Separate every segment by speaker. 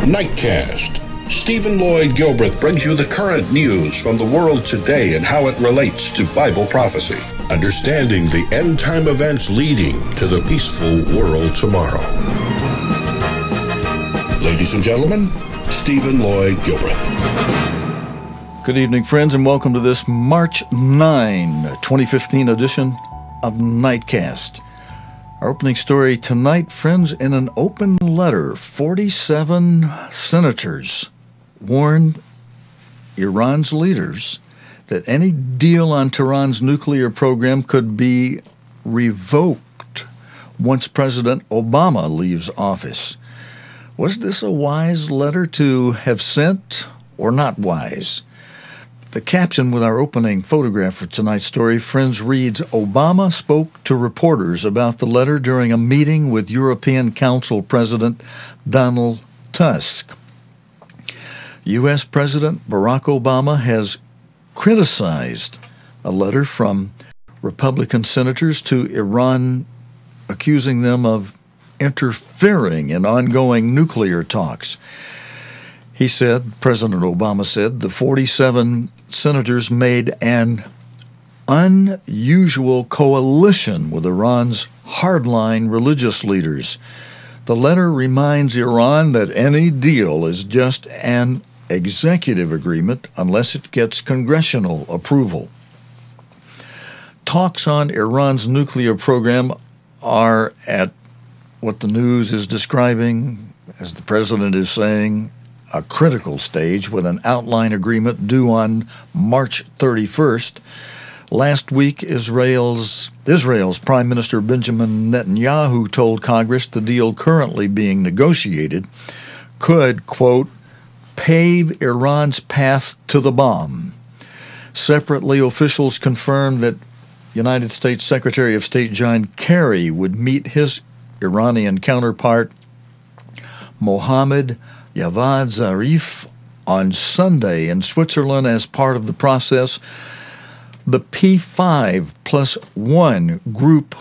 Speaker 1: Nightcast. Stephen Lloyd Gilbreth brings you the current news from the world today and how it relates to Bible prophecy. Understanding the end-time events leading to the peaceful world tomorrow. Ladies and gentlemen, Stephen Lloyd Gilbreth.
Speaker 2: Good evening, friends, and welcome to this March 9, 2015 edition of Nightcast. Our opening story tonight, friends, in an open letter, 47 senators warned Iran's leaders that any deal on Tehran's nuclear program could be revoked once President Obama leaves office. Was this a wise letter to have sent or not wise? The caption with our opening photograph for tonight's story, friends, reads, Obama spoke to reporters about the letter during a meeting with European Council President Donald Tusk. U.S. President Barack Obama has criticized a letter from Republican senators to Iran, accusing them of interfering in ongoing nuclear talks. He said, President Obama said, the 47 senators made an unusual coalition with Iran's hardline religious leaders. The letter reminds Iran that any deal is just an executive agreement unless it gets congressional approval. Talks on Iran's nuclear program are at what the news is describing, as the president is saying, a critical stage with an outline agreement due on March 31st. Last week, Israel's Prime Minister Benjamin Netanyahu told Congress the deal currently being negotiated could, quote, pave Iran's path to the bomb. Separately, officials confirmed that United States Secretary of State John Kerry would meet his Iranian counterpart, Mohammad Javad Zarif, on Sunday in Switzerland as part of the process. The P5+1 group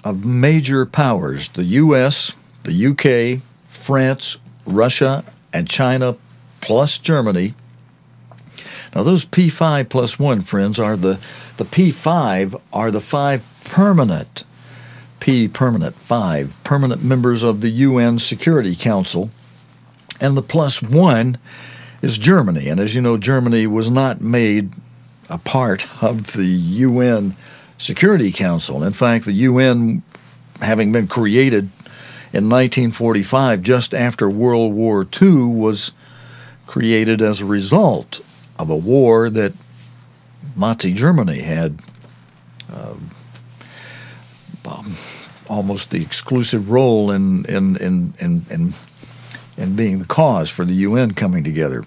Speaker 2: of major powers, the US, the UK, France, Russia, and China, plus Germany. Now those P5+1, friends, are the P5 are the five permanent members of the UN Security Council. And the +1 is Germany. And as you know, Germany was not made a part of the UN Security Council. In fact, the UN, having been created in 1945, just after World War II, was created as a result of a war that Nazi Germany had almost the exclusive role in being the cause for the UN coming together.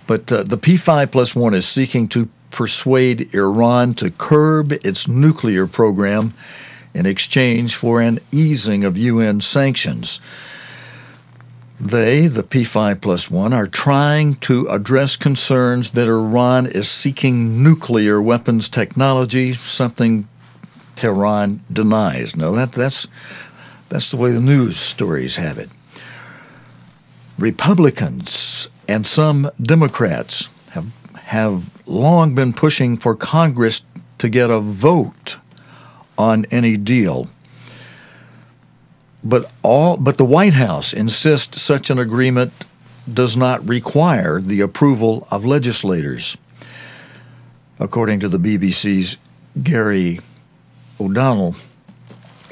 Speaker 2: But the P5+1 is seeking to persuade Iran to curb its nuclear program in exchange for an easing of UN sanctions. They, the P5+1, are trying to address concerns that Iran is seeking nuclear weapons technology, something Tehran denies. No, that's the way the news stories have it. Republicans and some Democrats have long been pushing for Congress to get a vote on any deal. But the White House insists such an agreement does not require the approval of legislators, according to the BBC's Gary O'Donnell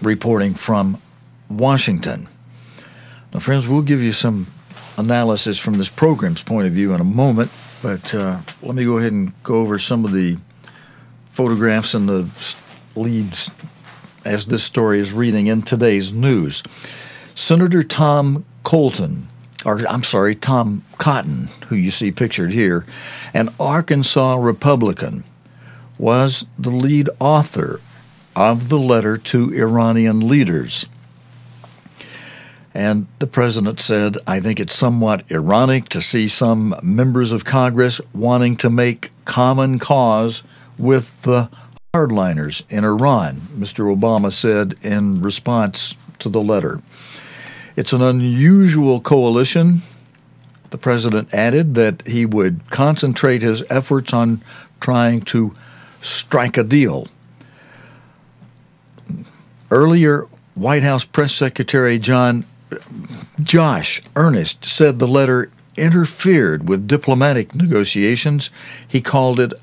Speaker 2: reporting from Washington. Now, friends, we'll give you some analysis from this program's point of view in a moment, but let me go ahead and go over some of the photographs and the leads as this story is reading in today's news. Senator Tom Cotton, who you see pictured here, an Arkansas Republican, was the lead author of the letter to Iranian leaders. And the president said, I think it's somewhat ironic to see some members of Congress wanting to make common cause with the hardliners in Iran, Mr. Obama said in response to the letter. It's an unusual coalition. The president added that he would concentrate his efforts on trying to strike a deal. Earlier, White House Press Secretary Josh Earnest said the letter interfered with diplomatic negotiations. He called it,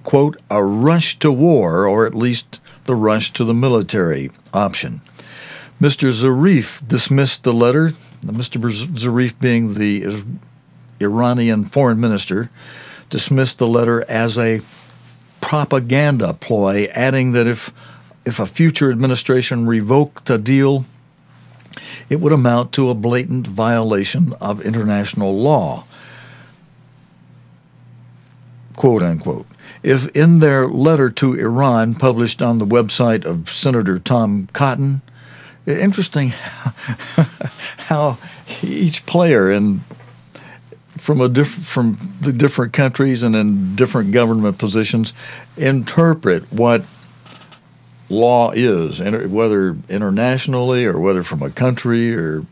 Speaker 2: quote, a rush to war, or at least the rush to the military option. Mr. Zarif dismissed the letter, Mr. Zarif being the Iranian foreign minister, dismissed the letter as a propaganda ploy, adding that if a future administration revoked the deal, it would amount to a blatant violation of international law, quote unquote. If in their letter to Iran, published on the website of Senator Tom Cotton, interesting how each player from the different countries and in different government positions interpret what law is, whether internationally or whether from a country, or,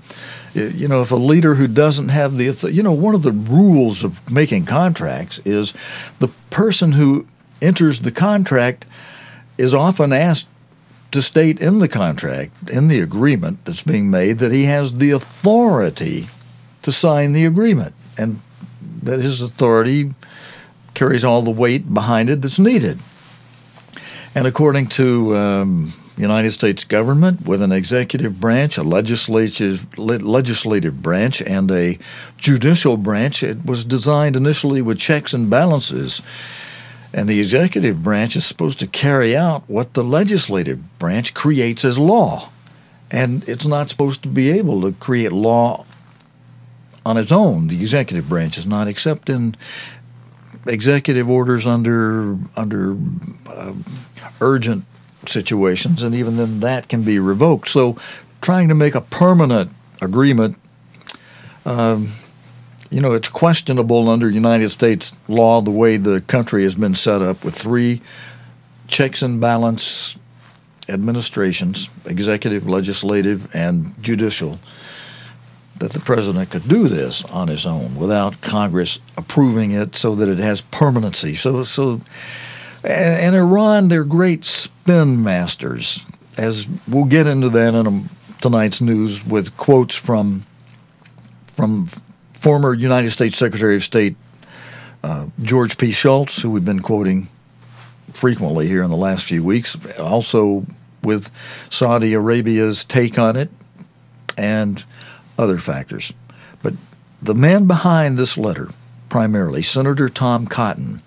Speaker 2: if a leader who doesn't have one of the rules of making contracts is the person who enters the contract is often asked to state in the contract, in the agreement that's being made, that he has the authority to sign the agreement, and that his authority carries all the weight behind it that's needed. And according to United States government, with an executive branch, a legislative branch, and a judicial branch, it was designed initially with checks and balances. And the executive branch is supposed to carry out what the legislative branch creates as law. And it's not supposed to be able to create law on its own. The executive branch is not, except in executive orders under urgent situations, and even then that can be revoked. So trying to make a permanent agreement, it's questionable under United States law the way the country has been set up with 3 checks and balance administrations, executive, legislative, and judicial, that the president could do this on his own without Congress approving it so that it has permanency. And Iran, they're great spin masters, as we'll get into that in tonight's news with quotes from former United States Secretary of State George P. Schultz, who we've been quoting frequently here in the last few weeks, also with Saudi Arabia's take on it and other factors. But the man behind this letter, primarily, Senator Tom Cotton,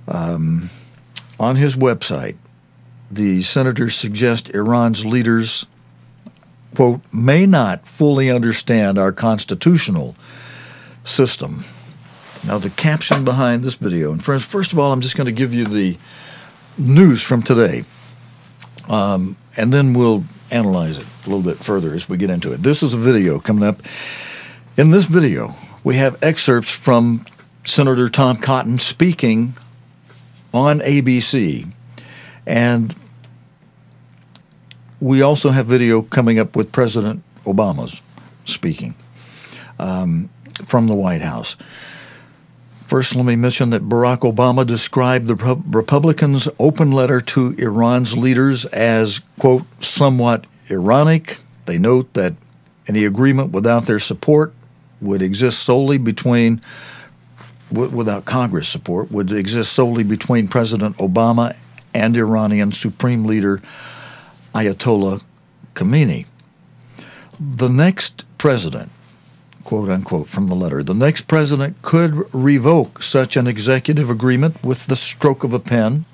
Speaker 2: on his website, the senator suggests Iran's leaders, quote, may not fully understand our constitutional system. Now, the caption behind this video, and first of all, I'm just going to give you the news from today, and then we'll analyze it a little bit further as we get into it. This is a video coming up. In this video, we have excerpts from Senator Tom Cotton speaking on ABC, and we also have video coming up with President Obama's speaking from the White House. First, let me mention that Barack Obama described the Republicans' open letter to Iran's leaders as, quote, somewhat ironic. They note that any agreement without their support would exist solely without Congress support, would exist solely between President Obama and Iranian Supreme Leader Ayatollah Khamenei. The next president, quote unquote from the letter, the next president could revoke such an executive agreement with the stroke of a pen,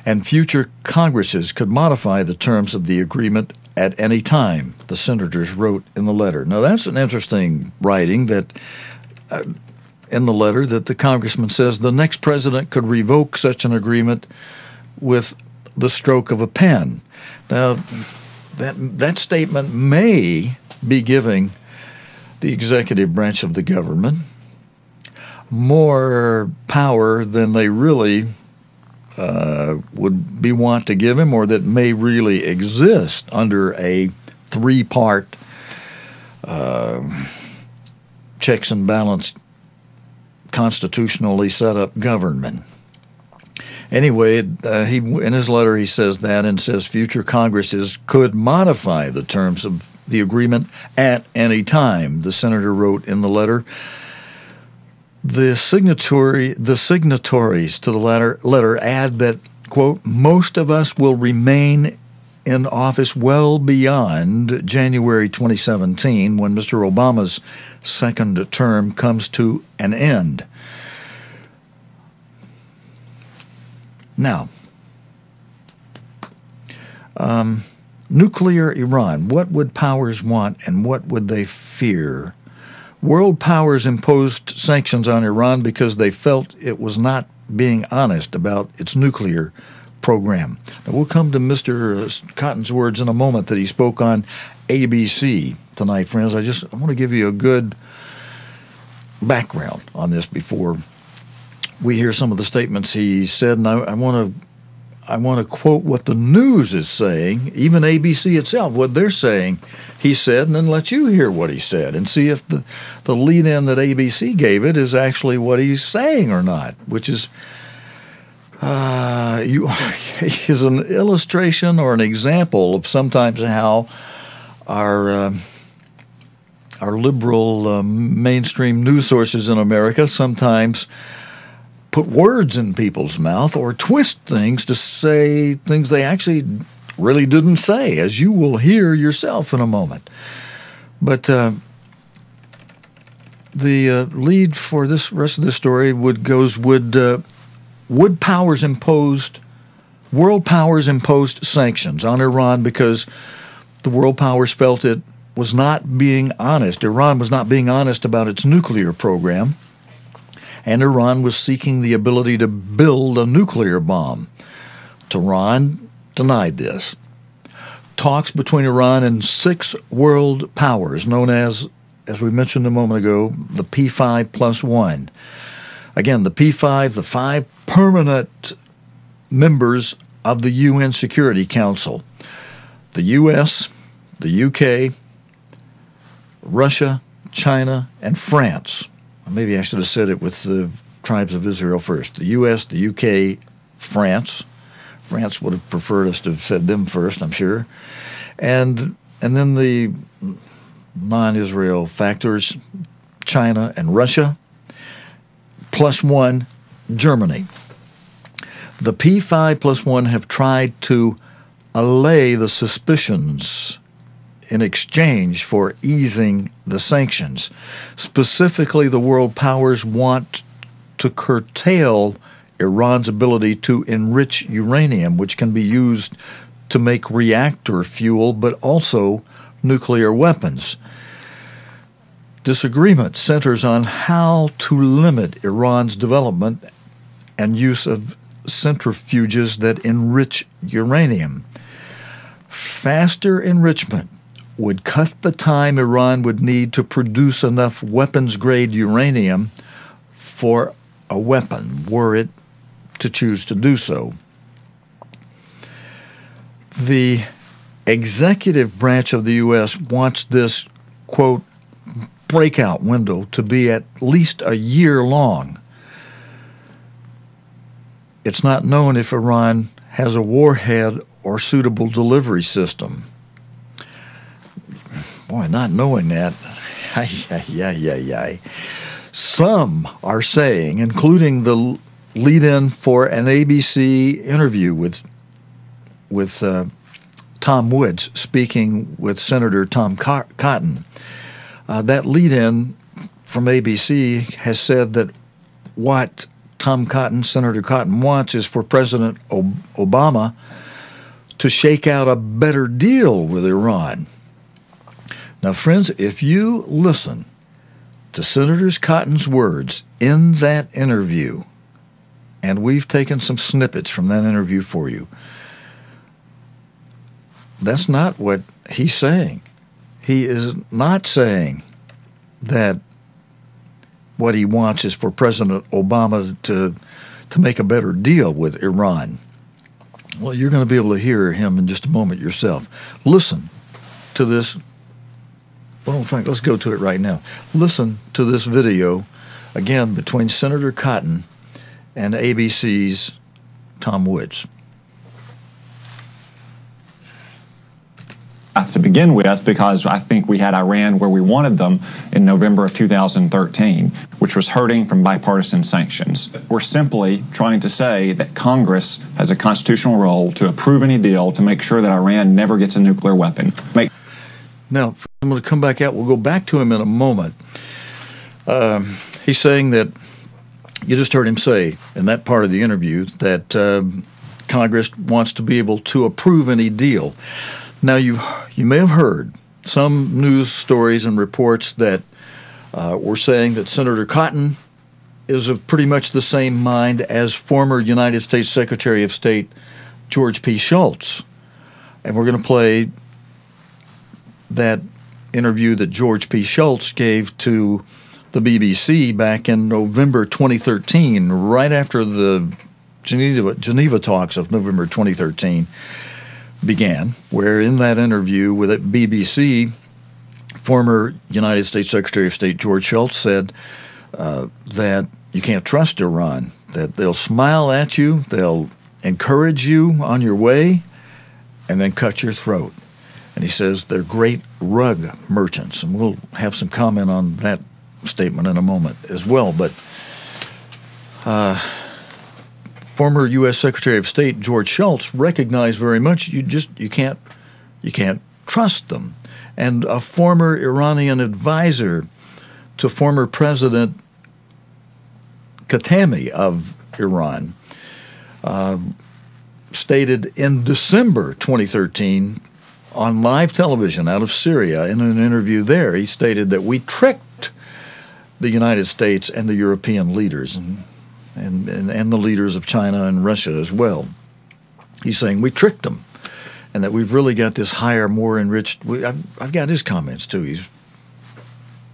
Speaker 2: and future Congresses could modify the terms of the agreement at any time, the senators wrote in the letter. Now, that's an interesting writing that in the letter that the congressman says the next president could revoke such an agreement with the stroke of a pen. Now, that statement may be giving the executive branch of the government more power than they really would want to give him, or that may really exist under a 3-part checks and balance constitutionally set up government. Anyway, he in his letter he says that and says future Congresses could modify the terms of the agreement at any time. The senator wrote in the letter, the signatories to the letter add that, quote, most of us will remain in office well beyond January 2017 when Mr. Obama's second term comes to an end. Now, nuclear Iran, what would powers want and what would they fear? World powers imposed sanctions on Iran because they felt it was not being honest about its nuclear program. Now, we'll come to Mr. Cotton's words in a moment that he spoke on ABC tonight, friends. I want to give you a good background on this before we hear some of the statements he said, and I want to quote what the news is saying, even ABC itself, what they're saying he said, and then let you hear what he said and see if the lead-in that ABC gave it is actually what he's saying or not, which is is an illustration or an example of sometimes how our liberal mainstream news sources in America sometimes put words in people's mouth or twist things to say things they actually really didn't say, as you will hear yourself in a moment. But the lead for this rest of the story would world powers imposed sanctions on Iran because the world powers felt it was not being honest. Iran was not being honest about its nuclear program, and Iran was seeking the ability to build a nuclear bomb. Tehran denied this. Talks between Iran and 6 world powers, known as we mentioned a moment ago, the P5+1. Again, the P5, the 5 permanent members of the UN Security Council. The US, the UK, Russia, China, and France. Maybe I should have said it with the tribes of Israel first. The U.S., the U.K., France. France would have preferred us to have said them first, I'm sure. And then the non-Israel factors, China and Russia, +1, Germany. The P5+1 have tried to allay the suspicions in exchange for easing the sanctions. Specifically, the world powers want to curtail Iran's ability to enrich uranium, which can be used to make reactor fuel, but also nuclear weapons. Disagreement centers on how to limit Iran's development and use of centrifuges that enrich uranium. Faster enrichment would cut the time Iran would need to produce enough weapons-grade uranium for a weapon, were it to choose to do so. The executive branch of the U.S. wants this, quote, breakout window to be at least a year long. It's not known if Iran has a warhead or suitable delivery system. Boy, not knowing that, Some are saying, including the lead-in for an ABC interview with Tom Woods speaking with Senator Tom Cotton. That lead-in from ABC has said that what Senator Cotton wants is for President Obama to shake out a better deal with Iran. Now, friends, if you listen to Senator Cotton's words in that interview, and we've taken some snippets from that interview for you, that's not what he's saying. He is not saying that what he wants is for President Obama to make a better deal with Iran. Well, you're going to be able to hear him in just a moment yourself. Listen to this Well, in fact, let's go to it right now. Listen to this video, again, between Senator Cotton and ABC's Tom Woods.
Speaker 3: To begin with, because I think we had Iran where we wanted them in November of 2013, which was hurting from bipartisan sanctions. We're simply trying to say that Congress has a constitutional role to approve any deal to make sure that Iran never gets a nuclear weapon.
Speaker 2: Now, I'm going to come back out. We'll go back to him in a moment. He's saying that, you just heard him say in that part of the interview, that Congress wants to be able to approve any deal. Now, you may have heard some news stories and reports that were saying that Senator Cotton is of pretty much the same mind as former United States Secretary of State George P. Schultz. And we're going to play that interview that George P. Schultz gave to the BBC back in November 2013, right after the Geneva talks of November 2013 began, where in that interview with BBC, former United States Secretary of State George Schultz said that you can't trust Iran, that they'll smile at you, they'll encourage you on your way, and then cut your throat. And he says they're great rug merchants, and we'll have some comment on that statement in a moment as well. But former U.S. Secretary of State George Schultz recognized very much you can't trust them. And a former Iranian advisor to former President Khatami of Iran stated in December 2013 on live television out of Syria, in an interview there, he stated that we tricked the United States and the European leaders and the leaders of China and Russia as well. He's saying we tricked them, and that we've really got this higher, more enriched. I've got his comments too.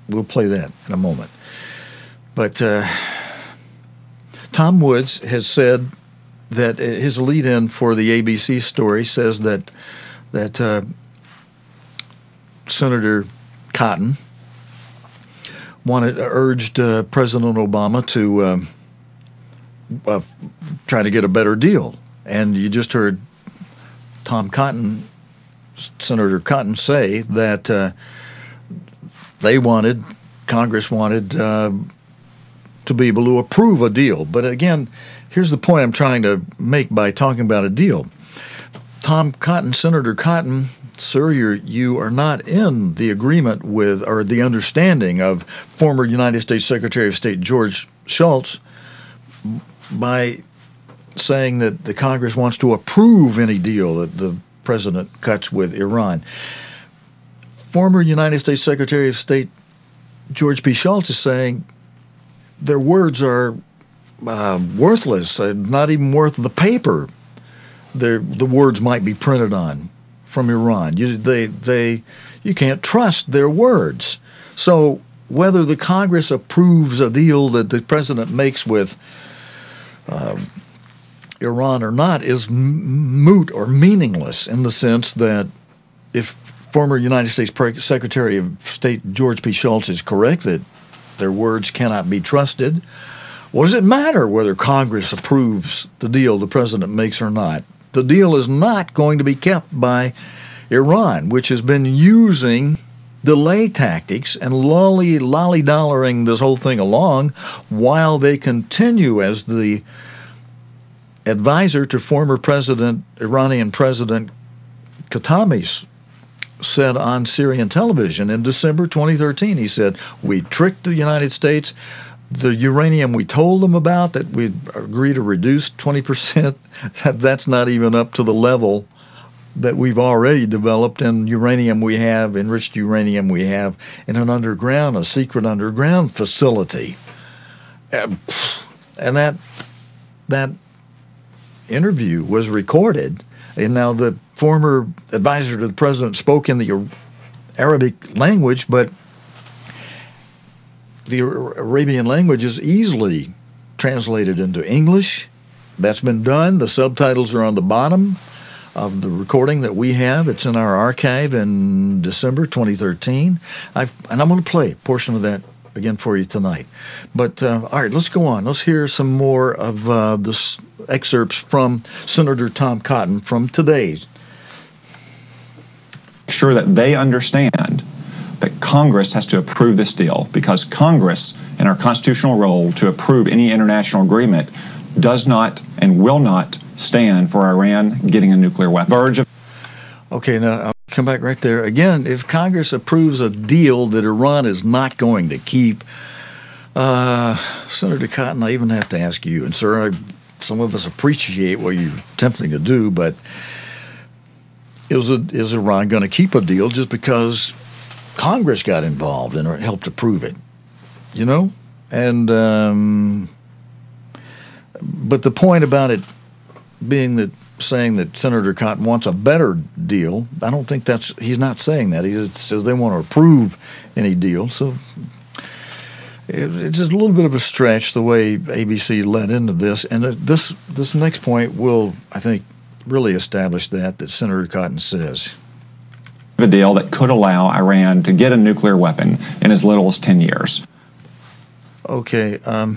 Speaker 2: We'll play that in a moment. But Tom Woods has said that his lead-in for the ABC story says that Senator Cotton urged President Obama to try to get a better deal. And you just heard Senator Cotton say that Congress wanted to be able to approve a deal. But again, here's the point I'm trying to make by talking about a deal. Senator Cotton, sir, you are not in the agreement with or the understanding of former United States Secretary of State George Schultz by saying that the Congress wants to approve any deal that the president cuts with Iran. Former United States Secretary of State George P. Schultz is saying their words are worthless, not even worth the paper the words might be printed on from Iran. You can't trust their words. So whether the Congress approves a deal that the president makes with Iran or not is moot or meaningless, in the sense that if former United States Secretary of State George P. Schultz is correct that their words cannot be trusted, what does it matter whether Congress approves the deal the president makes or not? The deal is not going to be kept by Iran, which has been using delay tactics and lolly-dollaring this whole thing along while they continue as the advisor to former Iranian President Khatami said on Syrian television in December 2013. He said, we tricked the United States. The uranium we told them about that we'd agree to reduce 20%, that's not even up to the level that we've already developed in uranium we have, enriched uranium we have in a secret underground facility. And that interview was recorded, and now the former advisor to the president spoke in the Arabic language, but the Arabian language is easily translated into English. That's been done. The subtitles are on the bottom of the recording that we have. It's in our archive in December 2013. And I'm going to play a portion of that again for you tonight. But all right, let's go on. Let's hear some more of this excerpts from Senator Tom Cotton from today.
Speaker 3: Sure that they understand that Congress has to approve this deal, because Congress, in our constitutional role to approve any international agreement, does not and will not stand for Iran getting a nuclear weapon. Verge of.
Speaker 2: Okay, now I'll come back right there. Again, if Congress approves a deal that Iran is not going to keep, Senator Cotton, I even have to ask you, and sir, some of us appreciate what you're attempting to do, but is Iran going to keep a deal just because Congress got involved and helped approve it? You know? And but the point about it being that saying that Senator Cotton wants a better deal, I don't think he's not saying that. He says they want to approve any deal. So it's just a little bit of a stretch the way ABC led into this. And this next point will, I think, really establish that Senator Cotton says.
Speaker 3: A deal that could allow Iran to get a nuclear weapon in as little as 10 years.
Speaker 2: Okay. All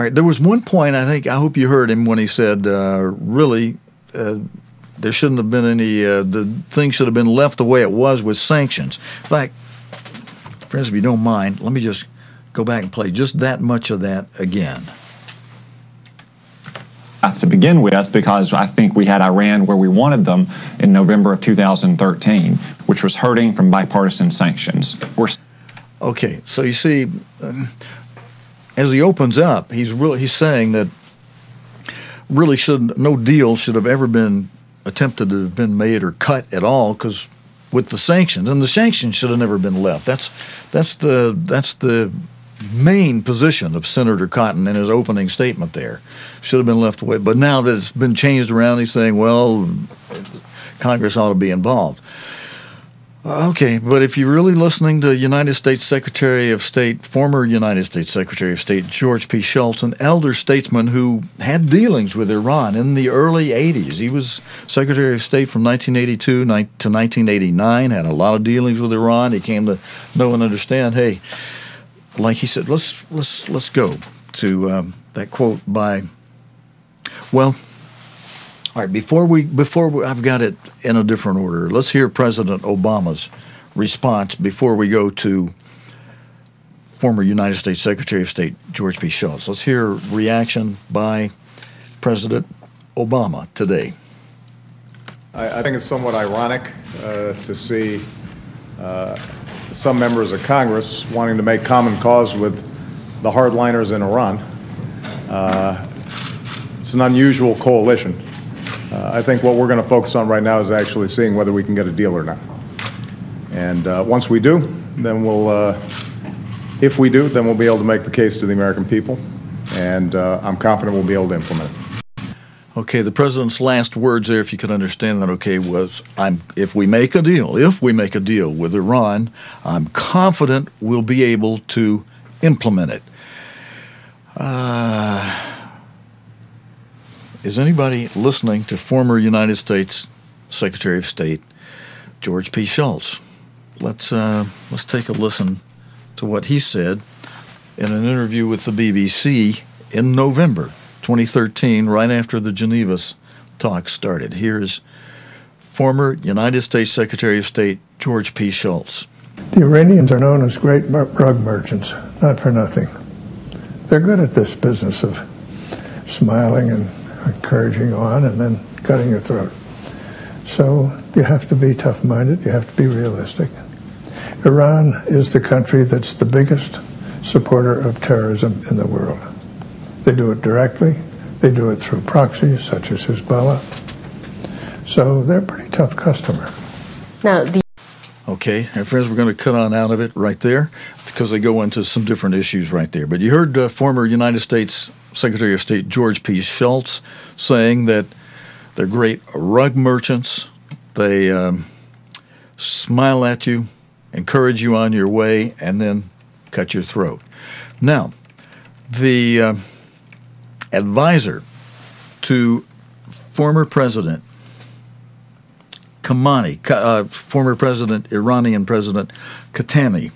Speaker 2: right. There was one point, I hope you heard him when he said, really, there shouldn't have been any, the thing should have been left the way it was with sanctions. In fact, friends, if you don't mind, let me just go back and play just that much of that again.
Speaker 3: To begin with, because I think we had Iran where we wanted them in November of 2013, which was hurting from bipartisan sanctions.
Speaker 2: Okay, so you see, as he opens up, he's saying that really no deal should have ever been attempted to have been made or cut at all, because with the sanctions, and the sanctions should have never been left. That's the main position of Senator Cotton in his opening statement there. Should have been left away. But now that it's been changed around, he's saying, well, Congress ought to be involved. Okay, but if you're really listening to United States Secretary of State, former United States Secretary of State George P. Schultz, an elder statesman who had dealings with Iran in the early 80s. He was Secretary of State from 1982 to 1989, had a lot of dealings with Iran. He came to know and understand, hey, like he said, let's go to that quote by. Well, all right. Before I've got it in a different order. Let's hear President Obama's response before we go to former United States Secretary of State George P. Schultz. Let's hear reaction by President Obama today.
Speaker 4: I think it's somewhat ironic to see some members of Congress wanting to make common cause with the hardliners in Iran. It's an unusual coalition. I think what we're going to focus on right now is actually seeing whether we can get a deal or not. And once we do, then if we do, then we'll be able to make the case to the American people, and I'm confident we'll be able to implement it.
Speaker 2: Okay, the president's last words there, if you could understand that, okay, was if we make a deal with Iran, I'm confident we'll be able to implement it. Is anybody listening to former United States Secretary of State George P. Schultz? Let's take a listen to what he said in an interview with the BBC in November 2013, right after the Geneva talks started. Here's former United States Secretary of State George P. Schultz.
Speaker 5: The Iranians are known as great drug merchants, not for nothing. They're good at this business of smiling and encouraging on and then cutting your throat. So you have to be tough-minded, you have to be realistic. Iran is the country that's the biggest supporter of terrorism in the world. They do it directly. They do it through proxies, such as Hezbollah. So they're a pretty tough customer.
Speaker 2: Okay, and friends, we're going to cut on out of it right there because they go into some different issues right there. But you heard former United States Secretary of State George P. Schultz saying that they're great rug merchants. They smile at you, encourage you on your way, and then cut your throat. Now, the advisor to former President former president, Iranian President Khatami.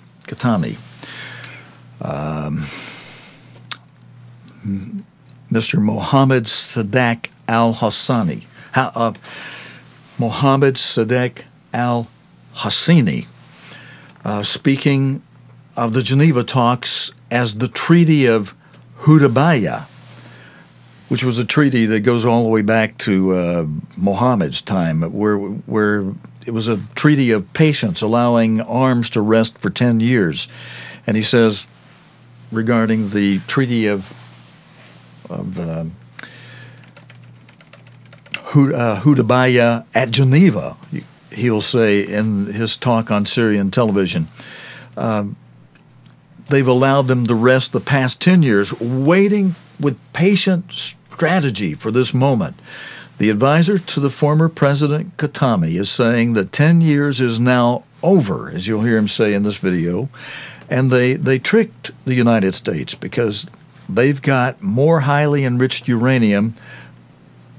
Speaker 2: Mr. Mohammed Sadek al-Hosseini. Mohammed Sadek al-Hosseini, speaking of the Geneva talks as the Treaty of Hudaybiyah, which was a treaty that goes all the way back to Muhammad's time, where it was a treaty of patience, allowing arms to rest for 10 years. And he says, regarding the Treaty of Hudaybiyah at Geneva, he'll say in his talk on Syrian television, they've allowed them to rest the past 10 years, waiting with patient strategy for this moment. The advisor to the former President Khatami is saying that 10 years is now over, as you'll hear him say in this video, and they tricked the United States because they've got more highly enriched uranium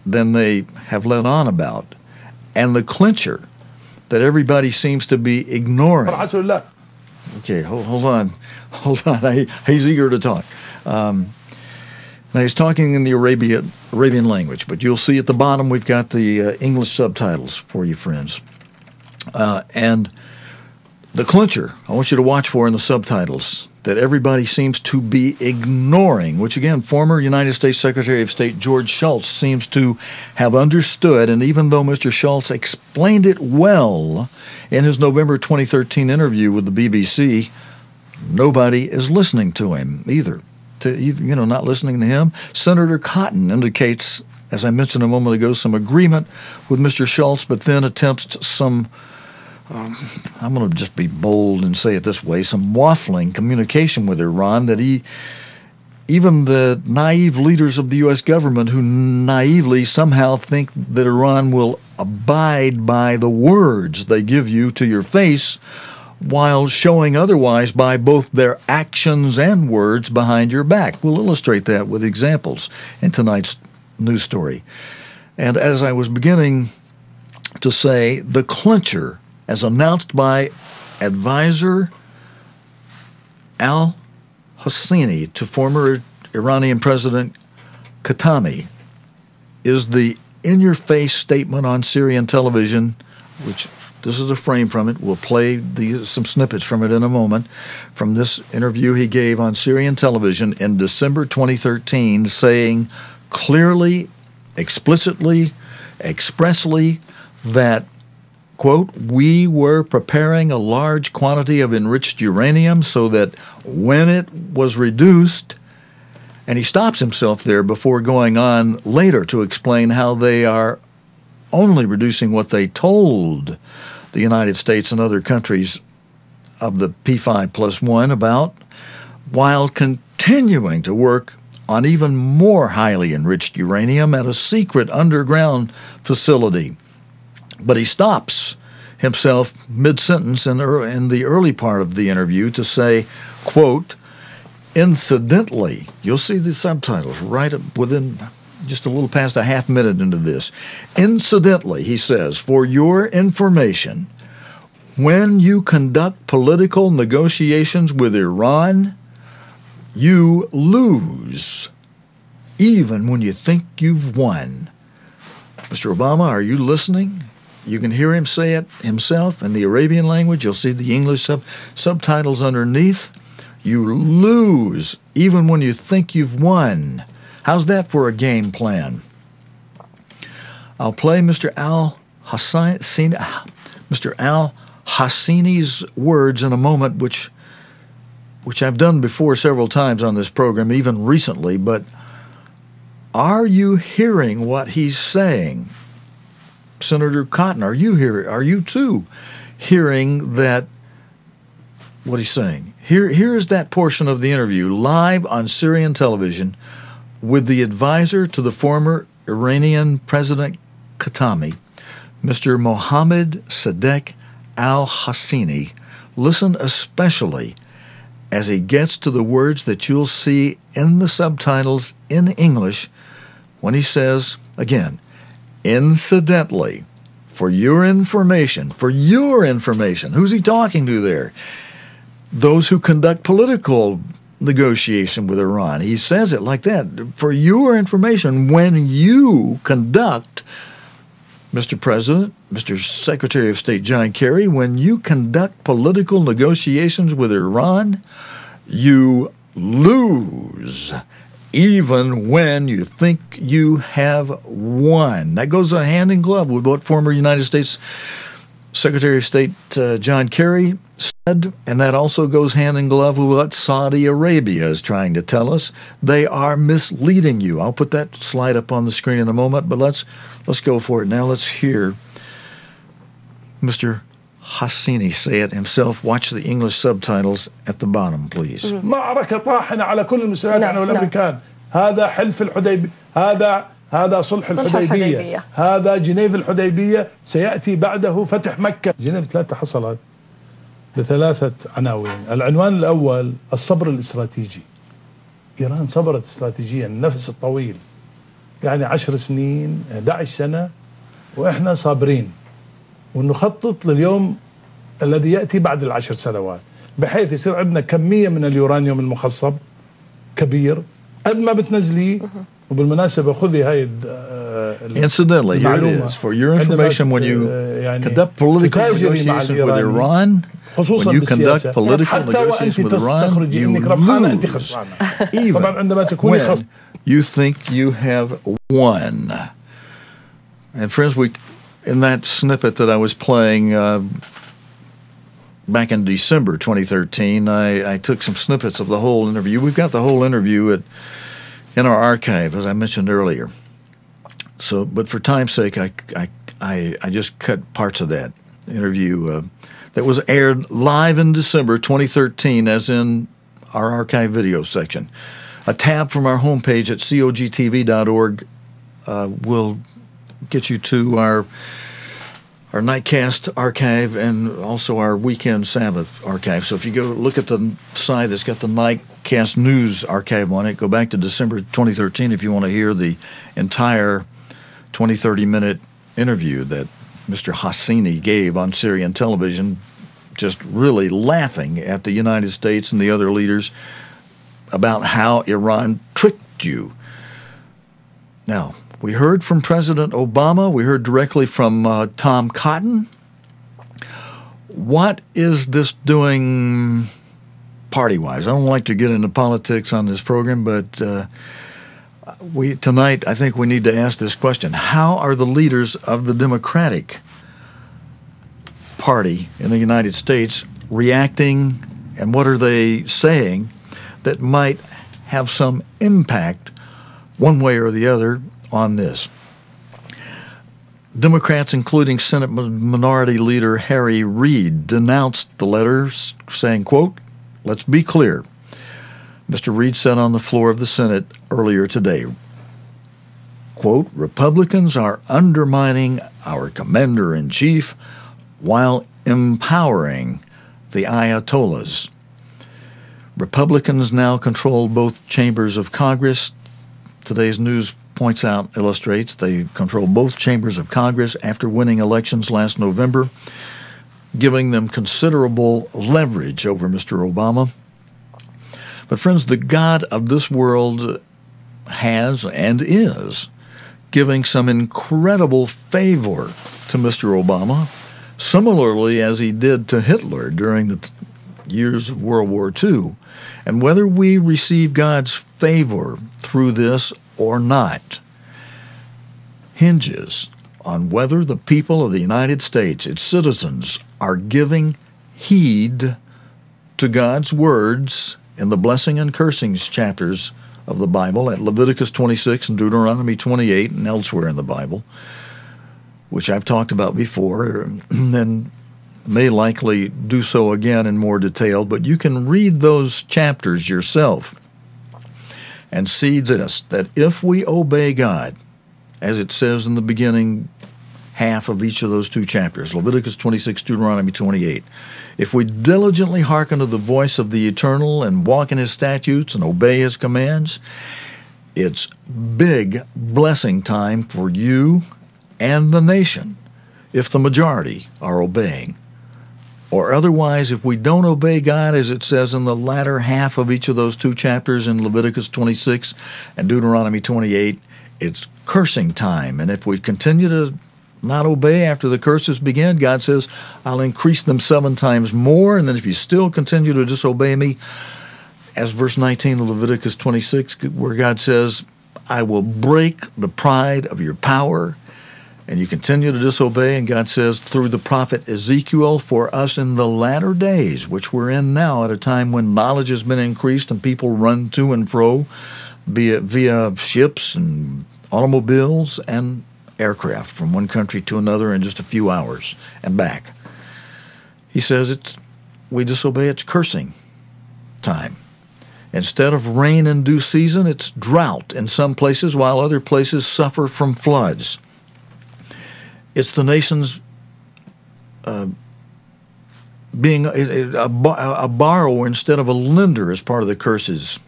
Speaker 2: than they have let on about. And the clincher that everybody seems to be ignoring. Okay, hold on. He's eager to talk. Now, he's talking in the Arabian language, but you'll see at the bottom we've got the English subtitles for you, friends. And the clincher I want you to watch for in the subtitles that everybody seems to be ignoring, which, again, former United States Secretary of State George Schultz seems to have understood, and even though Mr. Schultz explained it well in his November 2013 interview with the BBC, nobody is listening to him either. Not listening to him. Senator Cotton indicates, as I mentioned a moment ago, some agreement with Mr. Schultz, but then attempts some, I'm going to just be bold and say it this way, some waffling communication with Iran that even the naive leaders of the U.S. government who naively somehow think that Iran will abide by the words they give you to your face while showing otherwise by both their actions and words behind your back. We'll illustrate that with examples in tonight's news story. And as I was beginning to say, the clincher, as announced by advisor al-Hosseini to former Iranian President Khatami, is the in-your-face statement on Syrian television, which this is a frame from it. We'll play some snippets from it in a moment, from this interview he gave on Syrian television in December 2013, saying clearly, explicitly, expressly that, quote, we were preparing a large quantity of enriched uranium so that when it was reduced, and he stops himself there before going on later to explain how they are only reducing what they told the United States and other countries of the P5+1 about, while continuing to work on even more highly enriched uranium at a secret underground facility. But he stops himself mid-sentence in the early part of the interview to say, quote, incidentally, you'll see the subtitles right within just a little past a half minute into this. Incidentally, he says, for your information, when you conduct political negotiations with Iran, you lose, even when you think you've won. Mr. Obama, are you listening? You can hear him say it himself in the Arabian language. You'll see the English subtitles underneath. You lose, even when you think you've won. How's that for a game plan? I'll play Mr. al-Hosseini's words in a moment, which I've done before several times on this program, even recently, but are you hearing what he's saying? Senator Cotton, are you too hearing that, what he's saying? Here is that portion of the interview live on Syrian television with the advisor to the former Iranian President Khatami, Mr. Mohammed Sadek al-Hosseini. Listen especially as he gets to the words that you'll see in the subtitles in English when he says, again, incidentally, for your information, who's he talking to there? Those who conduct political negotiation with Iran. He says it like that. For your information, when you conduct, Mr. President, Mr. Secretary of State John Kerry, when you conduct political negotiations with Iran, you lose, even when you think you have won. That goes hand in glove with what former United States Secretary of State John Kerry said, and that also goes hand in glove with what Saudi Arabia is trying to tell us. They are misleading you. I'll put that slide up on the screen in a moment, but let's go for it now. Let's hear Mr. Hosseini say it himself. Watch the English subtitles at the bottom, please.
Speaker 6: معركة طاحنة على كل المستويات نحن والأمريكان. هذا حلف الحديبية، هذا صلح الحديبية، هذا جنيف الحديبية، سيأتي بعده فتح مكة. جنيف 3 حصلت ب3 عناوين. العنوان الأول الصبر الاستراتيجي. إيران صبرت استراتيجيا النفس الطويل، يعني 10 سنين 11 سنة وإحنا صابرين ونخطط لليوم الذي يأتي بعد ال10 سنوات، بحيث يصير عندنا كمية من اليورانيوم المخصب كبير قد ما بتنزليه. وبالمناسبة خذي هاي
Speaker 2: Incidentally, here it is. For your information, when you conduct political negotiations with Iran, when you conduct political negotiations with Iran, you lose, even when you think you have won. And friends, in that snippet that I was playing back in December 2013, I took some snippets of the whole interview. We've got the whole interview in our archive, as I mentioned earlier. So, but for time's sake, I just cut parts of that interview that was aired live in December 2013, as in our archive video section. A tab from our homepage at cogtv.org will get you to our Nightcast archive and also our Weekend Sabbath archive. So if you go look at the side that's got the Nightcast News archive on it, go back to December 2013 if you want to hear the entire 20-30-minute interview that Mr. Hosseini gave on Syrian television, just really laughing at the United States and the other leaders about how Iran tricked you. Now, we heard from President Obama. We heard directly from Tom Cotton. What is this doing party-wise? I don't like to get into politics on this program, but tonight I think we need to ask this question. How are the leaders of the Democratic Party in the United States reacting, and what are they saying that might have some impact one way or the other on this? Democrats, including Senate Minority Leader Harry Reid, denounced the letter, saying, quote, "Let's be clear." Mr. Reid said on the floor of the Senate earlier today, quote, "Republicans are undermining our commander-in-chief while empowering the Ayatollahs. Republicans now control both chambers of Congress." Today's news illustrates they control both chambers of Congress after winning elections last November, giving them considerable leverage over Mr. Obama. But friends, the God of this world has and is giving some incredible favor to Mr. Obama, similarly as he did to Hitler during the years of World War II. And whether we receive God's favor through this or not hinges on whether the people of the United States, its citizens, are giving heed to God's words in the blessing and cursings chapters of the Bible at Leviticus 26 and Deuteronomy 28 and elsewhere in the Bible, which I've talked about before and may likely do so again in more detail, but you can read those chapters yourself and see this, that if we obey God, as it says in the beginning half of each of those two chapters, Leviticus 26, Deuteronomy 28, if we diligently hearken to the voice of the Eternal and walk in His statutes and obey His commands, it's big blessing time for you and the nation. if the majority are obeying. Or otherwise, if we don't obey God, as it says in the latter half of each of those two chapters in Leviticus 26 and Deuteronomy 28, it's cursing time. And if we continue to not obey after the curses begin, God says, I'll increase them 7 times more. And then if you still continue to disobey me, as verse 19 of Leviticus 26, where God says, I will break the pride of your power, and you continue to disobey, and God says through the prophet Ezekiel, for us in the latter days, which we're in now, at a time when knowledge has been increased and people run to and fro via ships and automobiles and aircraft from one country to another in just a few hours and back. He says we disobey, it's cursing time. Instead of rain in due season, it's drought in some places, while other places suffer from floods. It's the nations being a borrower instead of a lender as part of the curses.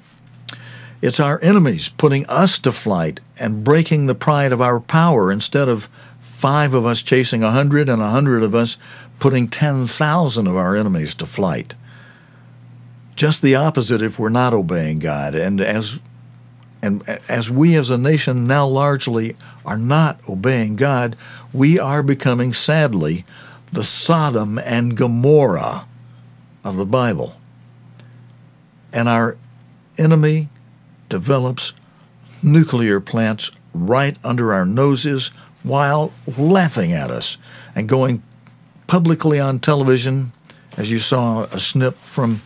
Speaker 2: It's our enemies putting us to flight and breaking the pride of our power instead of 5 of us chasing 100 and 100 of us putting 10,000 of our enemies to flight. Just the opposite if we're not obeying God. And as we as a nation now largely are not obeying God, we are becoming, sadly, the Sodom and Gomorrah of the Bible. And our enemy develops nuclear plants right under our noses while laughing at us and going publicly on television, as you saw a snip from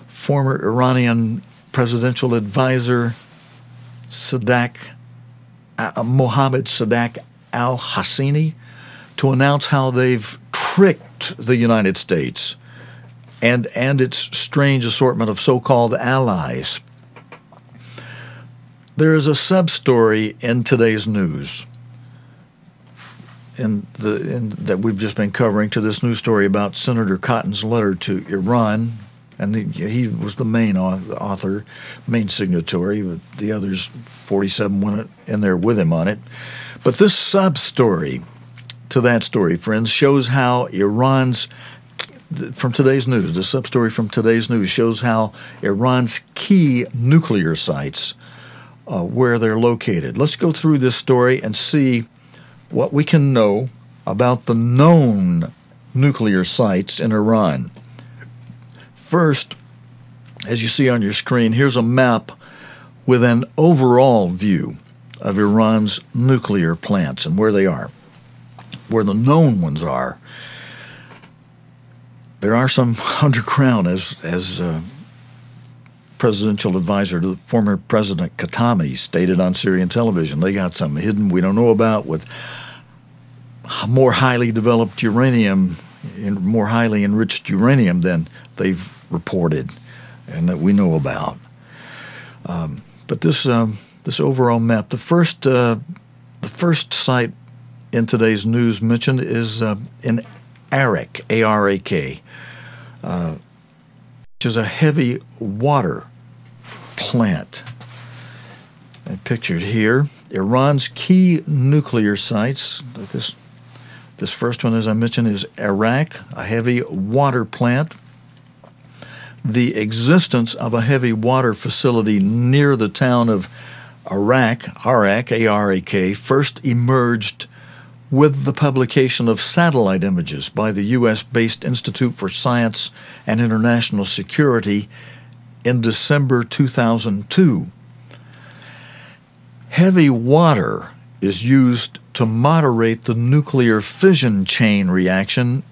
Speaker 2: former Iranian presidential advisor Mohammed Sadak al-Hosseini, to announce how they've tricked the United States and its strange assortment of so-called allies. There is a sub-story in today's news that we've just been covering to this news story about Senator Cotton's letter to Iran. And he was the main author, main signatory, but the others, 47, went in there with him on it. But this sub-story to that story, friends, shows how from today's news, the sub-story from today's news shows how Iran's key nuclear sites, where they're located. Let's go through this story and see what we can know about the known nuclear sites in Iran. First, as you see on your screen, here's a map with an overall view of Iran's nuclear plants and where they are, where the known ones are. There are some underground, as presidential advisor to former President Khatami stated on Syrian television. They got some hidden we don't know about with more highly developed uranium, more highly enriched uranium than they've reported and that we know about. But this overall map, the first site in today's news mentioned is in Arak, A-R-A-K, which is a heavy water plant. And pictured here, Iran's key nuclear sites. This first one, as I mentioned, is Arak, a heavy water plant. The existence of a heavy water facility near the town of Arak, A-R-A-K, first emerged with the publication of satellite images by the U.S.-based Institute for Science and International Security in December 2002. Heavy water is used to moderate the nuclear fission chain reaction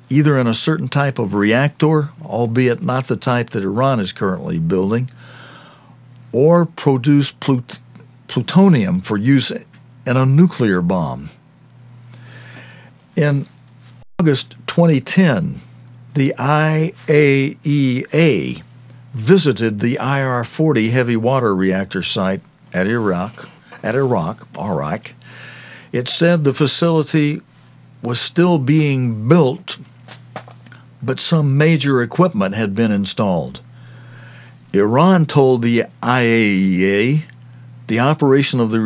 Speaker 2: either in a certain type of reactor, albeit not the type that Iran is currently building, or produce plutonium for use in a nuclear bomb. In August 2010, the IAEA visited the IR-40 heavy water reactor site at Arak. It said the facility was still being built, but some major equipment had been installed. Iran told the IAEA the operation of the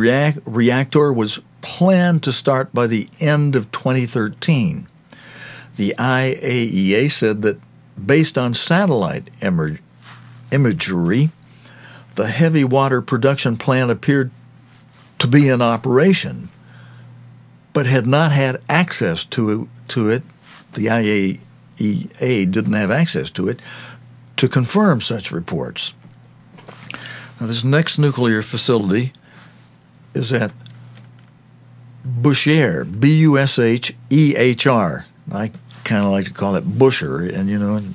Speaker 2: reactor was planned to start by the end of 2013. The IAEA said that based on satellite imagery, the heavy water production plant appeared to be in operation, but had not had access to it. The IAEA didn't have access to it to confirm such reports. Now, this next nuclear facility is at Bushehr, Bushehr. I kind of like to call it Bushehr, and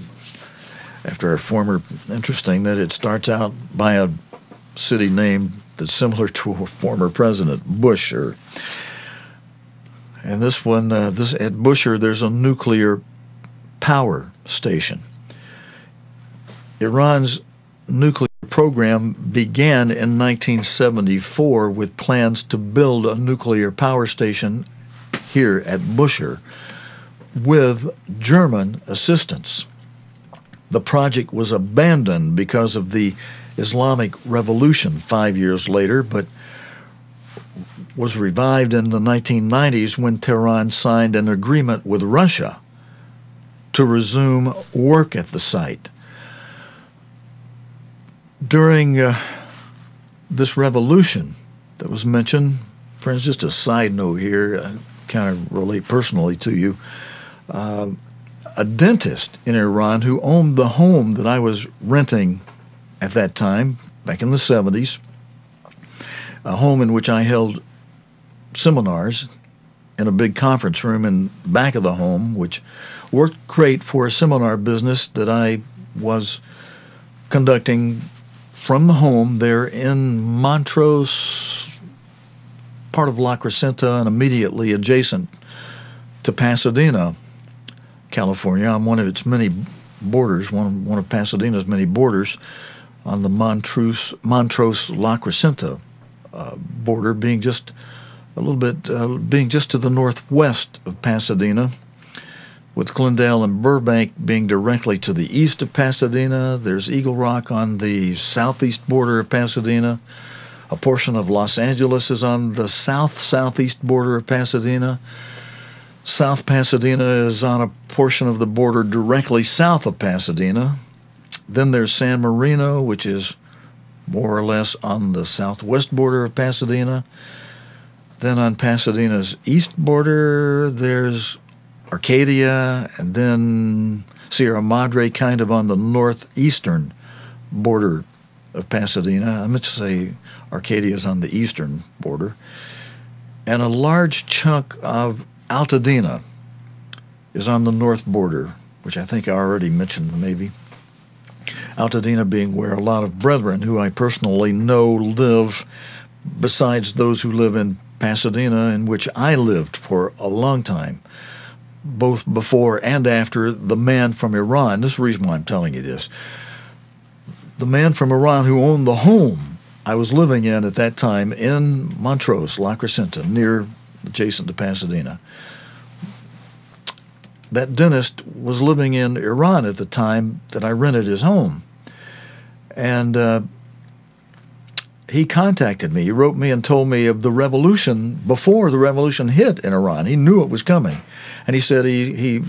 Speaker 2: after a former, interesting that it starts out by a city name that's similar to a former president, Bushehr. And this one, at Bushehr, there's a nuclear power station. Iran's nuclear program began in 1974 with plans to build a nuclear power station here at Bushehr with German assistance. The project was abandoned because of the Islamic Revolution 5 years later, but was revived in the 1990s when Tehran signed an agreement with Russia to resume work at the site. During this revolution that was mentioned, friends, just a side note here, I kind of relate personally to you, a dentist in Iran who owned the home that I was renting at that time, back in the 70s, a home in which I held seminars in a big conference room in back of the home, which worked great for a seminar business that I was conducting from the home there in Montrose, part of La Crescenta, and immediately adjacent to Pasadena, California, on one of its many borders, one of Pasadena's many borders, on the Montrose-La Crescenta border, being just a little bit, being just to the northwest of Pasadena, with Glendale and Burbank being directly to the east of Pasadena. There's Eagle Rock on the southeast border of Pasadena. A portion of Los Angeles is on the southeast border of Pasadena. South Pasadena is on a portion of the border directly south of Pasadena. Then there's San Marino, which is more or less on the southwest border of Pasadena. Then on Pasadena's east border, there's Arcadia, and then Sierra Madre, kind of on the northeastern border of Pasadena. I meant to say Arcadia's on the eastern border. And a large chunk of Altadena is on the north border, which I think I already mentioned maybe. Altadena being where a lot of brethren who I personally know live, besides those who live in Pasadena, in which I lived for a long time, both before and after the man from Iran. This is the reason why I'm telling you this. The man from Iran who owned the home I was living in at that time in Montrose, La Crescenta, adjacent to Pasadena. That dentist was living in Iran at the time that I rented his home. And he contacted me. He wrote me and told me of the revolution before the revolution hit in Iran. He knew it was coming. And he said he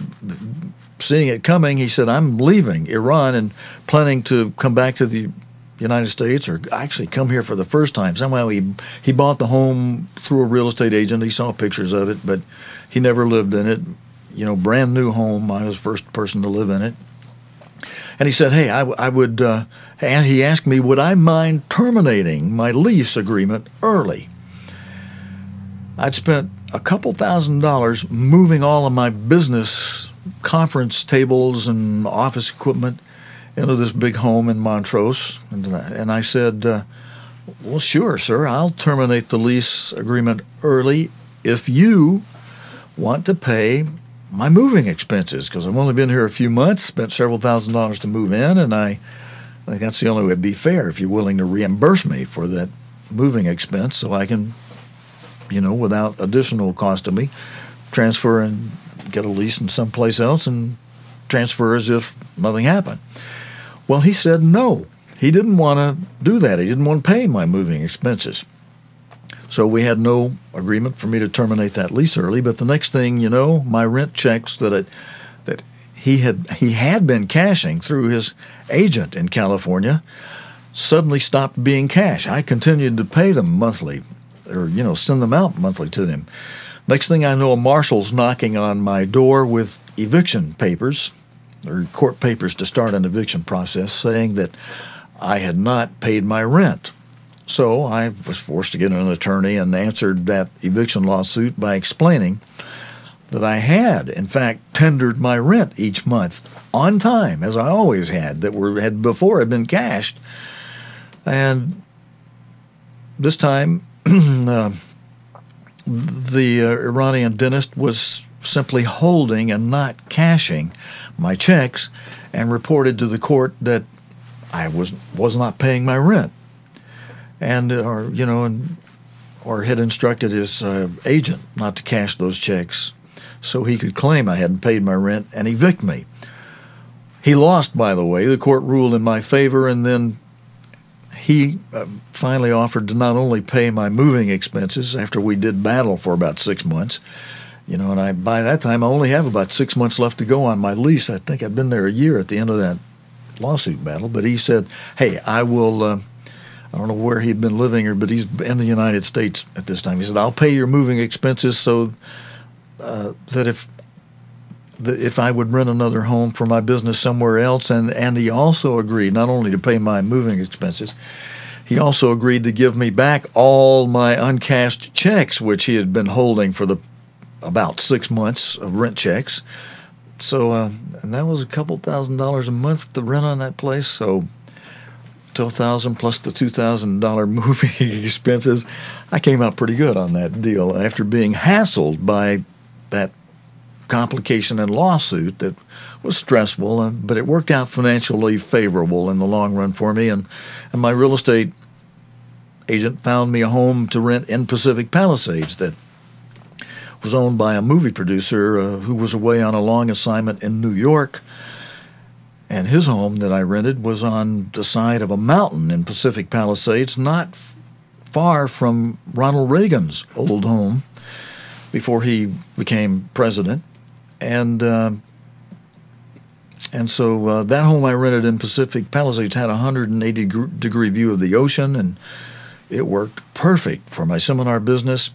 Speaker 2: seeing it coming, he said, I'm leaving Iran and planning to come back to the United States, or actually come here for the first time. Somehow he bought the home through a real estate agent. He saw pictures of it, but he never lived in it. Brand new home. I was the first person to live in it. And he said, hey, I would, and he asked me, would I mind terminating my lease agreement early? I'd spent a couple $1,000s moving all of my business conference tables and office equipment into this big home in Montrose. And I said, well, sure, sir, I'll terminate the lease agreement early if you want to pay my moving expenses, because I've only been here a few months, spent several $1,000s to move in, and I think that's the only way it'd be fair, if you're willing to reimburse me for that moving expense so I can, without additional cost to me, transfer and get a lease in someplace else and transfer as if nothing happened. Well, he said no. He didn't want to do that. He didn't want to pay my moving expenses. So we had no agreement for me to terminate that lease early. But the next thing you know, my rent checks that he had been cashing through his agent in California suddenly stopped being cash. I continued to pay them monthly, or send them out monthly to them. Next thing I know, a marshal's knocking on my door with eviction papers, or court papers to start an eviction process, saying that I had not paid my rent. So I was forced to get an attorney and answered that eviction lawsuit by explaining that I had, in fact, tendered my rent each month on time, as I always had, that had before had been cashed. And this time, the Iranian dentist was simply holding and not cashing my checks, and reported to the court that I was not paying my rent, and or had instructed his agent not to cash those checks, so he could claim I hadn't paid my rent and evict me. He lost, by the way. The court ruled in my favor, and then he finally offered to not only pay my moving expenses after we did battle for about 6 months, and by that time I only have about 6 months left to go on my lease. I think I'd been there a year at the end of that lawsuit battle. But he said, hey, I will, I don't know where he'd been living, but he's in the United States at this time. He said, I'll pay your moving expenses so that if I would rent another home for my business somewhere else, and he also agreed not only to pay my moving expenses, he also agreed to give me back all my uncashed checks, which he had been holding for about 6 months of rent checks. So, and that was a couple $1,000s a month to rent on that place. So, $12,000 plus the $2,000 moving expenses. I came out pretty good on that deal after being hassled by that complication and lawsuit that was stressful, but it worked out financially favorable in the long run for me. And my real estate agent found me a home to rent in Pacific Palisades that was owned by a movie producer who was away on a long assignment in New York. And his home that I rented was on the side of a mountain in Pacific Palisades, not far from Ronald Reagan's old home before he became president. And so that home I rented in Pacific Palisades had a 180-degree view of the ocean, and it worked perfect for my seminar business.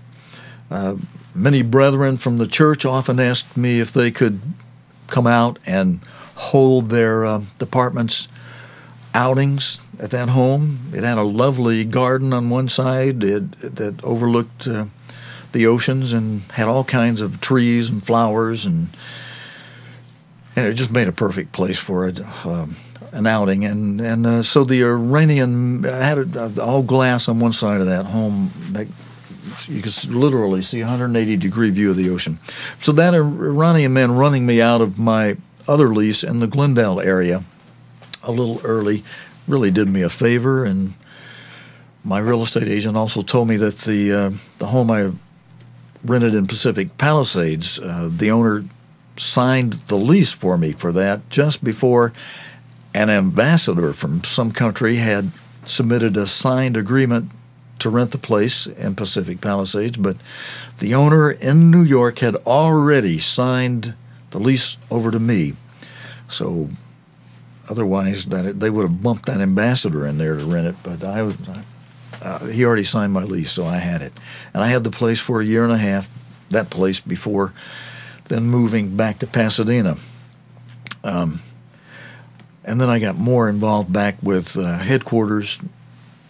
Speaker 2: Many brethren from the church often asked me if they could come out and hold their department's outings at that home. It had a lovely garden on one side that overlooked the oceans and had all kinds of trees and flowers, and it just made a perfect place for an outing. And so the Iranian had all glass on one side of that home that you could literally see a 180-degree view of the ocean. So that Iranian man running me out of my other lease in the Glendale area a little early really did me a favor. And my real estate agent also told me that the home I rented in Pacific Palisades, the owner signed the lease for me for that just before an ambassador from some country had submitted a signed agreement to rent the place in Pacific Palisades, but the owner in New York had already signed the lease over to me. So otherwise they would have bumped that ambassador in there to rent it, but he already signed my lease, so I had it. And I had the place for a year and a half, that place, before then moving back to Pasadena. And then I got more involved back with headquarters.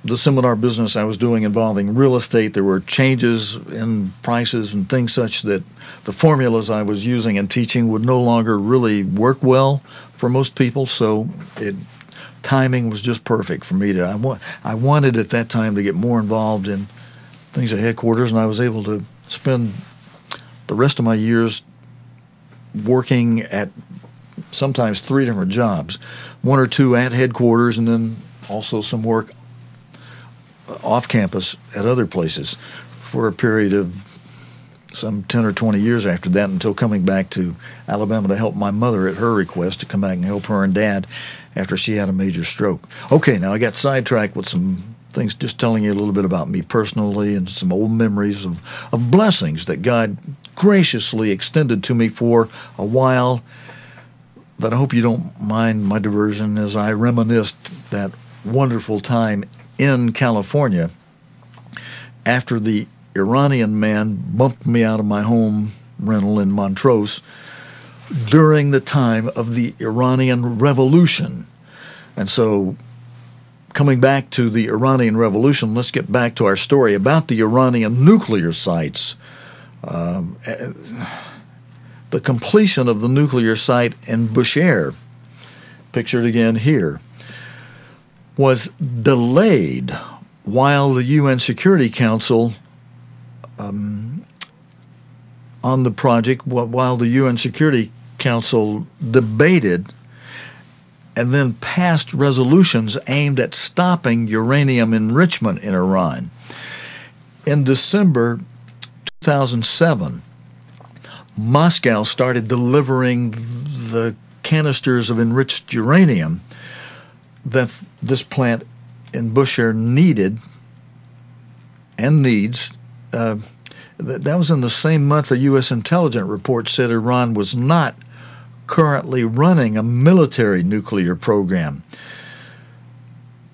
Speaker 2: The seminar business I was doing involving real estate, there were changes in prices and things such that the formulas I was using and teaching would no longer really work well for most people, so timing was just perfect for me. I wanted at that time to get more involved in things at headquarters, and I was able to spend the rest of my years working at sometimes 3 different jobs, 1 or 2 at headquarters, and then also some work off campus at other places for a period of some 10 or 20 years after that, until coming back to Alabama to help my mother at her request, to come back and help her and Dad after she had a major stroke. Okay, now I got sidetracked with some things just telling you a little bit about me personally and some old memories of blessings that God graciously extended to me for a while, that I hope you don't mind my diversion as I reminisced that wonderful time in California after the Iranian man bumped me out of my home rental in Montrose during the time of the Iranian Revolution. And so, coming back to the Iranian Revolution, let's get back to our story about the Iranian nuclear sites. The completion of the nuclear site in Bushehr, pictured again here, was delayed while the UN Security Council on the project, while the UN Security Council debated and then passed resolutions aimed at stopping uranium enrichment in Iran. In December 2007, Moscow started delivering the canisters of enriched uranium that this plant in Bushehr needed and needs. That was in the same month a U.S. intelligence report said Iran was not currently running a military nuclear program.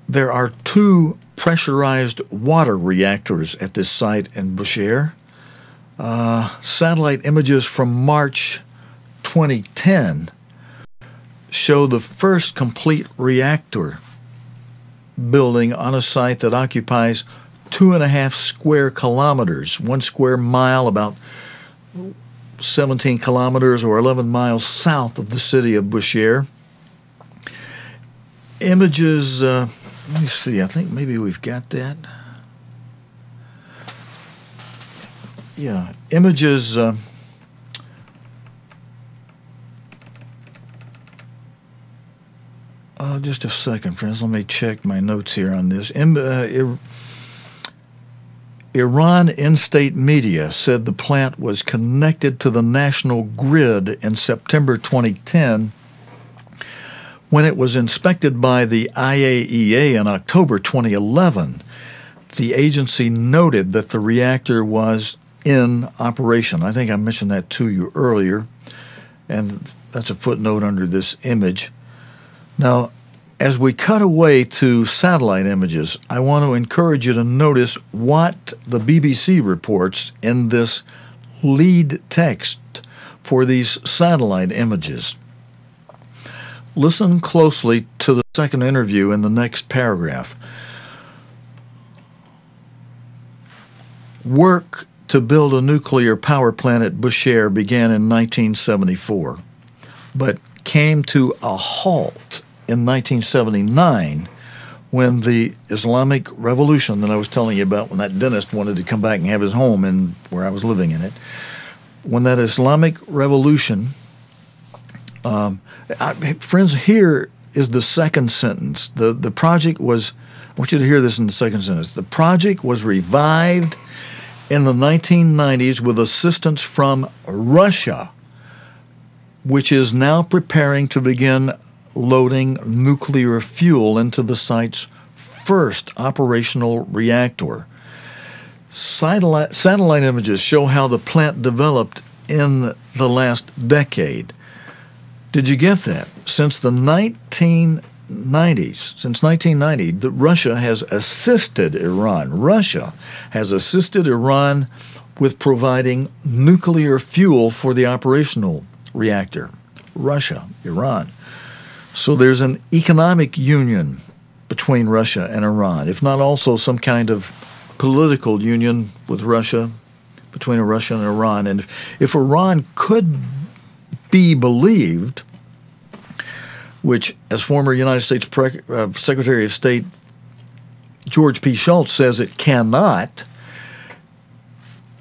Speaker 2: There are 2 pressurized water reactors at this site in Bushehr. Satellite images from March 2010 show the first complete reactor building on a site that occupies 2.5 square kilometers, 1 square mile, about 17 kilometers or 11 miles south of the city of Bushehr. Images, let me see, I think maybe we've got that. Yeah, images, just a second, friends. Let me check my notes here on this. Iran in-state media said the plant was connected to the national grid in September 2010 when it was inspected by the IAEA in October 2011. The agency noted that the reactor was in operation. I think I mentioned that to you earlier, and that's a footnote under this image. Now, as we cut away to satellite images, I want to encourage you to notice what the BBC reports in this lead text for these satellite images. Listen closely to the second interview in the next paragraph. Work to build a nuclear power plant at Bushehr began in 1974, but came to a halt in 1979 when the Islamic Revolution that I was telling you about, when that dentist wanted to come back and have his home in where I was living in it, when that Islamic Revolution, friends, here is the second sentence. The project was, I want you to hear this in the second sentence. The project was revived in the 1990s with assistance from Russia, which is now preparing to begin loading nuclear fuel into the site's first operational reactor. Satellite images show how the plant developed in the last decade. Did you get that? Since the 1990s, since 1990, Russia has assisted Iran. Russia has assisted Iran with providing nuclear fuel for the operational reactor. Russia, Iran. So there's an economic union between Russia and Iran, if not also some kind of political union with Russia, between Russia and Iran. And if Iran could be believed, which, as former United States Secretary of State George P. Schultz says it cannot,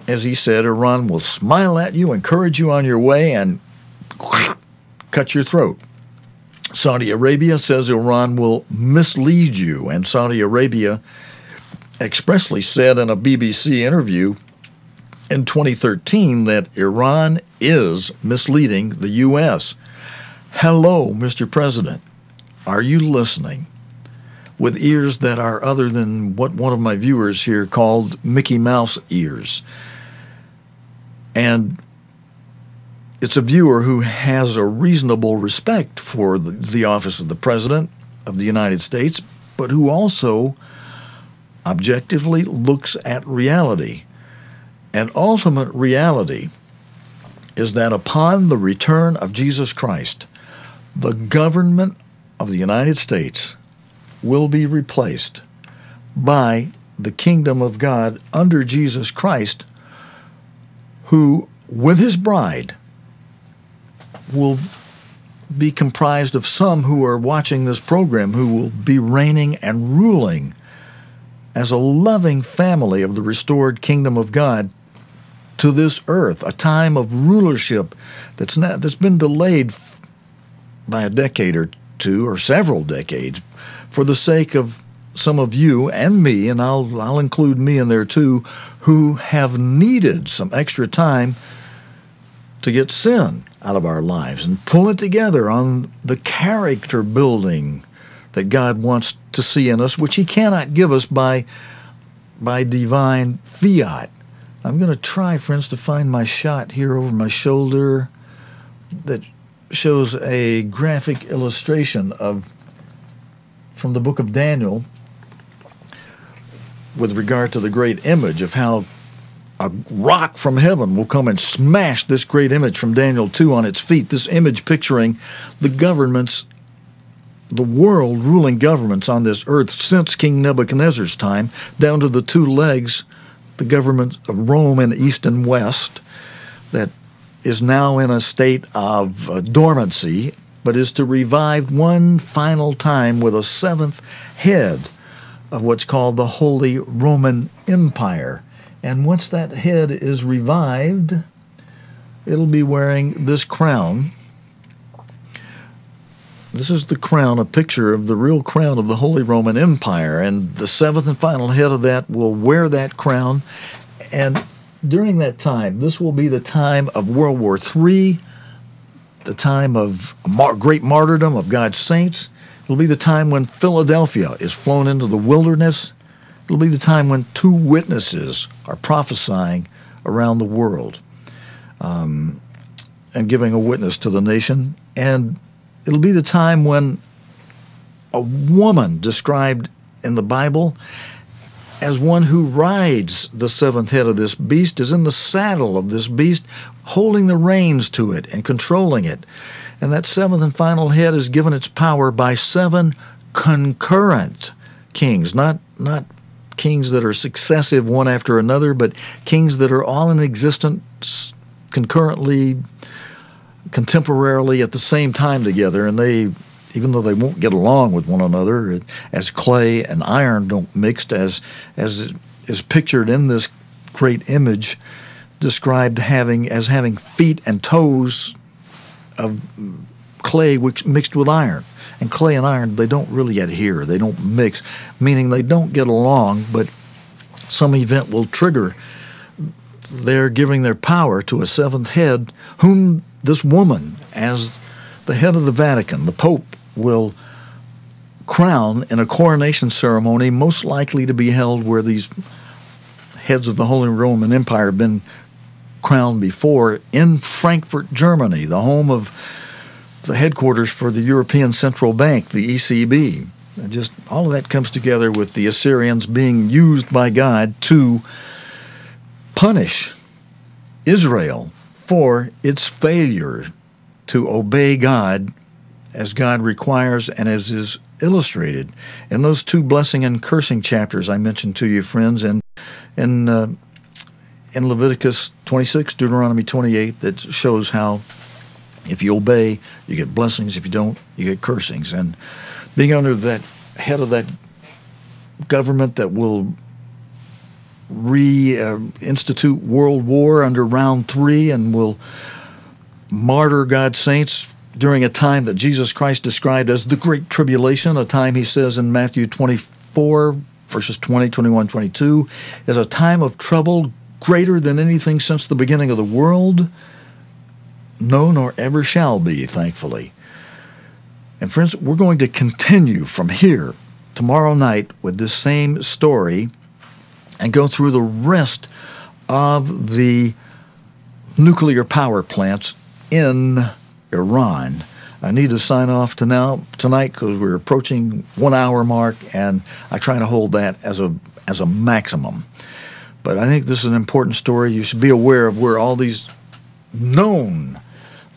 Speaker 2: as he said, Iran will smile at you, encourage you on your way, and cut your throat. Saudi Arabia says Iran will mislead you, and Saudi Arabia expressly said in a BBC interview in 2013 that Iran is misleading the U.S. Hello, Mr. President. Are you listening? with ears that are other than what one of my viewers here called Mickey Mouse ears. And it's a viewer who has a reasonable respect for the office of the President of the United States, but who also objectively looks at reality. And ultimate reality is that upon the return of Jesus Christ, the government of the United States will be replaced by the kingdom of God under Jesus Christ, who, with his bride, will be comprised of some who are watching this program who will be reigning and ruling as a loving family of the restored kingdom of God to this earth, a time of rulership that's been delayed by a decade or two or several decades for the sake of some of you and me, and I'll include me in there too, who have needed some extra time to get sin out of our lives and pull it together on the character building that God wants to see in us, which he cannot give us by divine fiat. I'm going to try, friends, to find my shot here over my shoulder that shows a graphic illustration from the book of Daniel with regard to the great image of how a rock from heaven will come and smash this great image from Daniel 2 on its feet. This image picturing the governments, the world ruling governments on this earth since King Nebuchadnezzar's time, down to the two legs, the government of Rome in the east and west, that is now in a state of dormancy, but is to revive one final time with a seventh head of what's called the Holy Roman Empire. And once that head is revived, it'll be wearing this crown. This is the crown, a picture of the real crown of the Holy Roman Empire. And the seventh and final head of that will wear that crown. And during that time, this will be the time of World War III, the time of great martyrdom of God's saints. It'll be the time when Philadelphia is flown into the wilderness. It'll be the time when two witnesses are prophesying around the world and giving a witness to the nation. And it'll be the time when a woman described in the Bible as one who rides the seventh head of this beast is in the saddle of this beast, holding the reins to it and controlling it. And that seventh and final head is given its power by seven concurrent kings, not kings that are successive one after another, but kings that are all in existence concurrently, contemporarily, at the same time together. And they, even though they won't get along with one another, as clay and iron don't mix, as is pictured in this great image, described as having feet and toes of clay mixed with iron. And clay and iron, they don't really adhere. They don't mix, meaning they don't get along, but some event will trigger their giving their power to a seventh head, whom this woman, as the head of the Vatican, the Pope, will crown in a coronation ceremony, most likely to be held where these heads of the Holy Roman Empire have been crowned before, in Frankfurt, Germany, the home of the headquarters for the European Central Bank, the ECB. And just all of that comes together with the Assyrians being used by God to punish Israel for its failure to obey God as God requires and as is illustrated in those two blessing and cursing chapters I mentioned to you, friends, in Leviticus 26, Deuteronomy 28, that shows how if you obey, you get blessings. If you don't, you get cursings. And being under that head of that government that will reinstitute world war under round 3 and will martyr God's saints during a time that Jesus Christ described as the Great Tribulation, a time, he says in Matthew 24, verses 20, 21, 22, is a time of trouble greater than anything since the beginning of the world, no, nor ever shall be, thankfully. And friends, we're going to continue from here tomorrow night with this same story and go through the rest of the nuclear power plants in Iran. I need to sign off tonight because we're approaching 1 hour mark, and I try to hold that as a maximum. But I think this is an important story. You should be aware of where all these known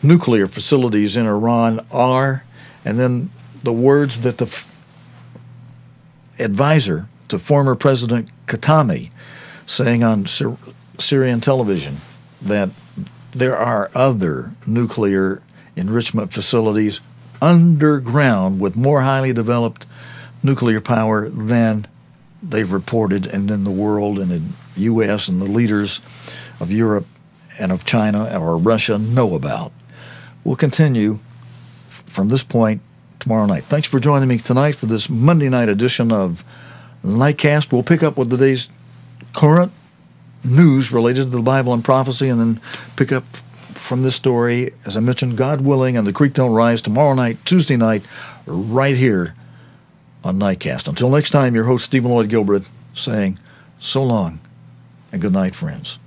Speaker 2: nuclear facilities in Iran are, and then the words that the advisor to former President Khatami saying on Syrian television that there are other nuclear enrichment facilities underground with more highly developed nuclear power than they've reported, and then the world and the U.S. and the leaders of Europe and of China or Russia know about. We'll continue from this point tomorrow night. Thanks for joining me tonight for this Monday night edition of Nightcast. We'll pick up with the day's current news related to the Bible and prophecy, and then pick up from this story, as I mentioned, God willing, and the creek don't rise tomorrow night, Tuesday night, right here on Nightcast. Until next time, your host, Stephen Lloyd Gilbreth, saying so long and good night, friends.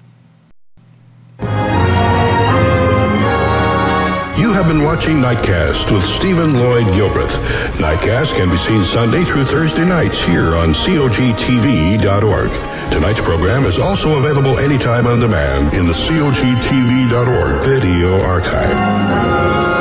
Speaker 1: You have been watching Nightcast with Stephen Lloyd Gilbreth. Nightcast can be seen Sunday through Thursday nights here on cogtv.org. Tonight's program is also available anytime on demand in the cogtv.org video archive.